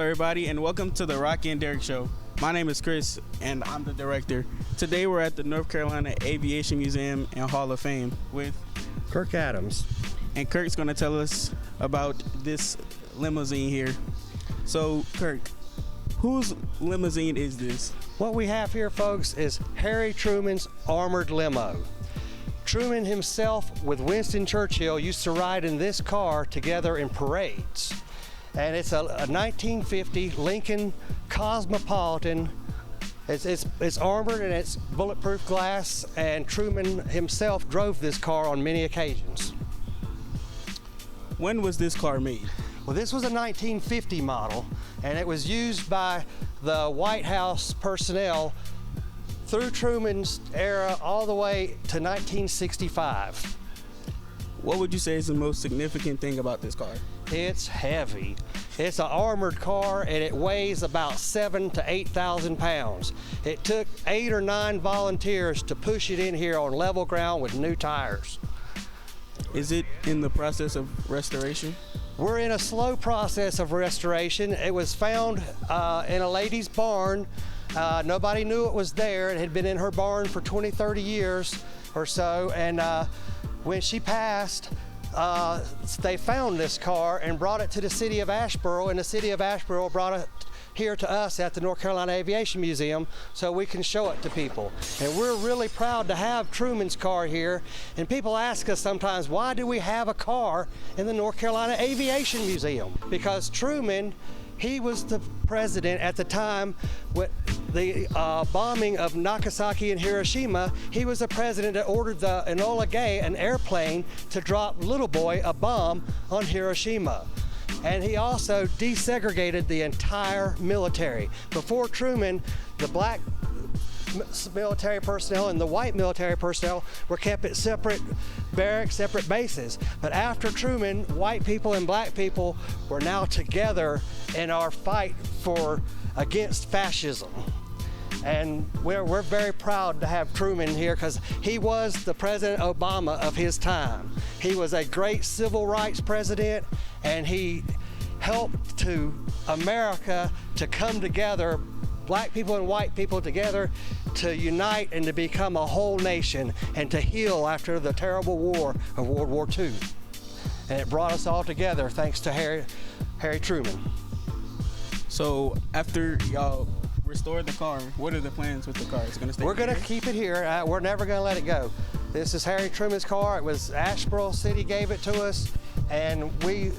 everybody, and welcome to the Rocky and Derrick Show. My name is Chris, and I'm the director. Today, we're at the North Carolina Aviation Museum and Hall of Fame with Kirk Adams. And Kirk's going to tell us about this limousine here. So, Kirk, whose limousine is this? What we have here, folks, is Harry Truman's armored limo. Truman himself with Winston Churchill used to ride in this car together in parades. And it's a 1950 Lincoln Cosmopolitan. It's armored and it's bulletproof glass, and Truman himself drove this car on many occasions. When was this car made? Well, this was a 1950 model, and it was used by the White House personnel through Truman's era all the way to 1965. What would you say is the most significant thing about this car? It's heavy. It's an armored car, and it weighs about 7,000 to 8,000 pounds. It took 8 or 9 volunteers to push it in here on level ground with new tires. Is it in the process of restoration? We're in a slow process of restoration. It was found in a lady's barn. Nobody knew it was there. It had been in her barn for 20, 30 years or so, and when she passed, they found this car and brought it to the city of Asheboro, and the city of Asheboro brought it here to us at the North Carolina Aviation Museum so we can show it to people. And we're really proud to have Truman's car here. And people ask us sometimes, why do we have a car in the North Carolina Aviation Museum? Because Truman, he was the president at the time with the bombing of Nagasaki and Hiroshima. He was the president that ordered the Enola Gay, an airplane, to drop Little Boy, a bomb, on Hiroshima. And he also desegregated the entire military. Before Truman, the black military personnel and the white military personnel were kept at separate barracks, separate bases. But after Truman, white people and black people were now together in our fight against fascism. And we're very proud to have Truman here because he was the President Obama of his time. He was a great civil rights president, and he helped to America to come together, black people and white people together, to unite and to become a whole nation and to heal after the terrible war of World War II. And it brought us all together thanks to Harry Truman. So after y'all restored the car, what are the plans with the car? Is it going to stay? We're going to keep it here. We're never going to let it go. This is Harry Truman's car. It was Asheboro City gave it to us, and we're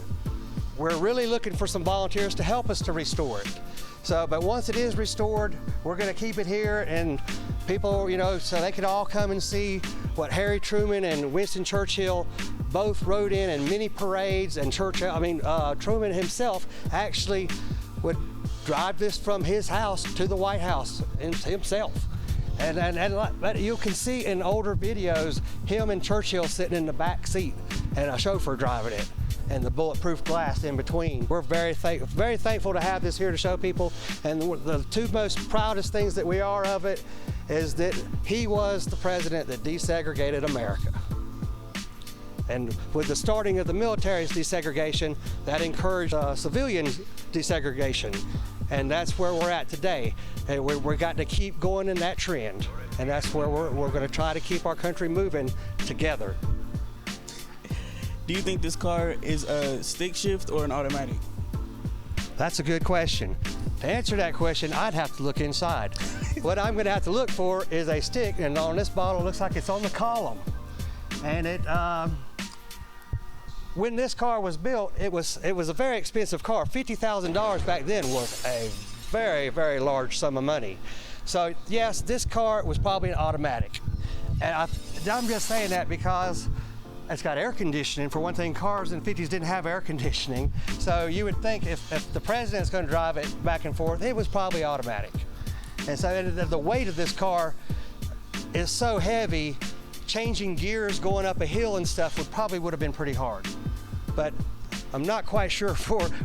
really looking for some volunteers to help us to restore it. But once it is restored, we're going to keep it here, and people, so they can all come and see what Harry Truman and Winston Churchill both rode in many parades. And Truman himself actually would drive this from his house to the White House himself. But you can see in older videos him and Churchill sitting in the back seat and a chauffeur driving it, and the bulletproof glass in between. We're very thankful to have this here to show people. And the two most proudest things that we are of it is that he was the president that desegregated America. And with the starting of the military's desegregation, that encouraged civilian desegregation. And that's where we're at today. And we've got to keep going in that trend. And that's where we're going to try to keep our country moving together. Do you think this car is a stick shift or an automatic? That's a good question. To answer that question, I'd have to look inside. What I'm going to have to look for is a stick, and on this bottle, it looks like it's on the column. And when this car was built, it was a very expensive car. $50,000 back then was a very, very large sum of money. So yes, this car was probably an automatic. And I'm just saying that because it's got air conditioning. For one thing, cars in the 50s didn't have air conditioning. So you would think if the president's going to drive it back and forth, it was probably automatic. And so the weight of this car is so heavy, changing gears going up a hill and stuff would have been pretty hard. But I'm not quite sure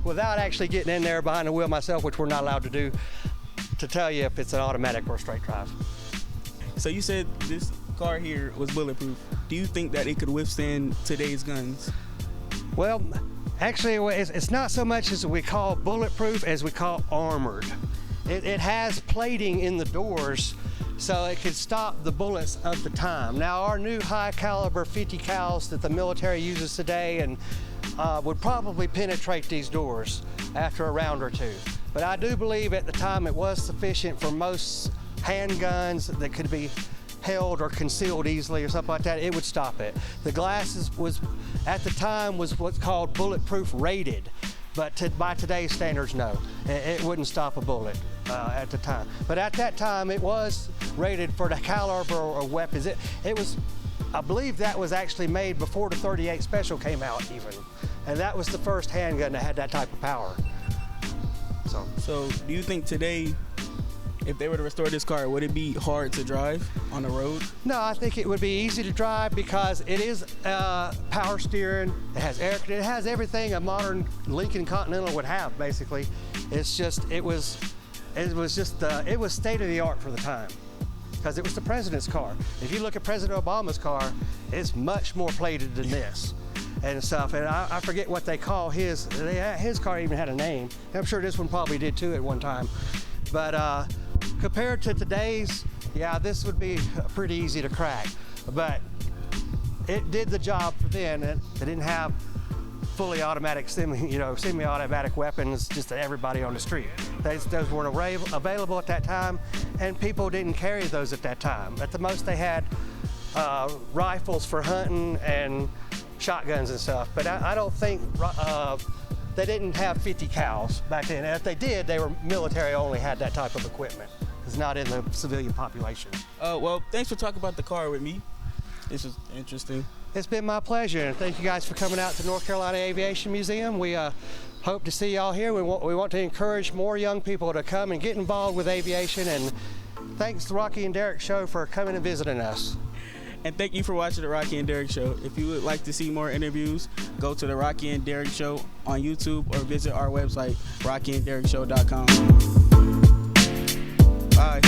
without actually getting in there behind the wheel myself, which we're not allowed to do, to tell you if it's an automatic or a straight drive. So you said this car here was bulletproof. Do you think that it could withstand today's guns? Well, actually, it's not so much as we call bulletproof as we call armored. It has plating in the doors so it could stop the bullets of the time. Now, our new high caliber 50 cals that the military uses today and would probably penetrate these doors after a round or two. But I do believe at the time it was sufficient for most handguns that could be held or concealed easily or something like that. It would stop it. The glass was at the time was what's called bulletproof rated, but by today's standards, no, it wouldn't stop a bullet at the time. But at that time, it was rated for the caliber of weapons. It was, I believe that was actually made before the .38 Special came out even, and that was the first handgun that had that type of power. So do you think today, if they were to restore this car, would it be hard to drive on the road? No, I think it would be easy to drive because it is power steering. It has air. It has everything a modern Lincoln Continental would have, basically. It's just it was state of the art for the time because it was the president's car. If you look at President Obama's car, it's much more plated than this and stuff. And I forget what they call his. His car even had a name. I'm sure this one probably did too at one time. But compared to today's, yeah, this would be pretty easy to crack. But it did the job for then. They didn't have fully automatic, semi-automatic weapons just to everybody on the street. Those weren't available at that time, and people didn't carry those at that time. At the most, they had rifles for hunting and shotguns and stuff. But I don't think they didn't have 50 cals back then. And if they did, they were military only had that type of equipment. It's not in the civilian population. Well, thanks for talking about the car with me. This was interesting. It's been my pleasure, and thank you guys for coming out to North Carolina Aviation Museum. We hope to see y'all here. We want to encourage more young people to come and get involved with aviation, and thanks to Rocky and Derrick Show for coming and visiting us. And thank you for watching the Rocky and Derrick Show. If you would like to see more interviews, go to the Rocky and Derrick Show on YouTube or visit our website, rockyandderrickshow.com. Bye.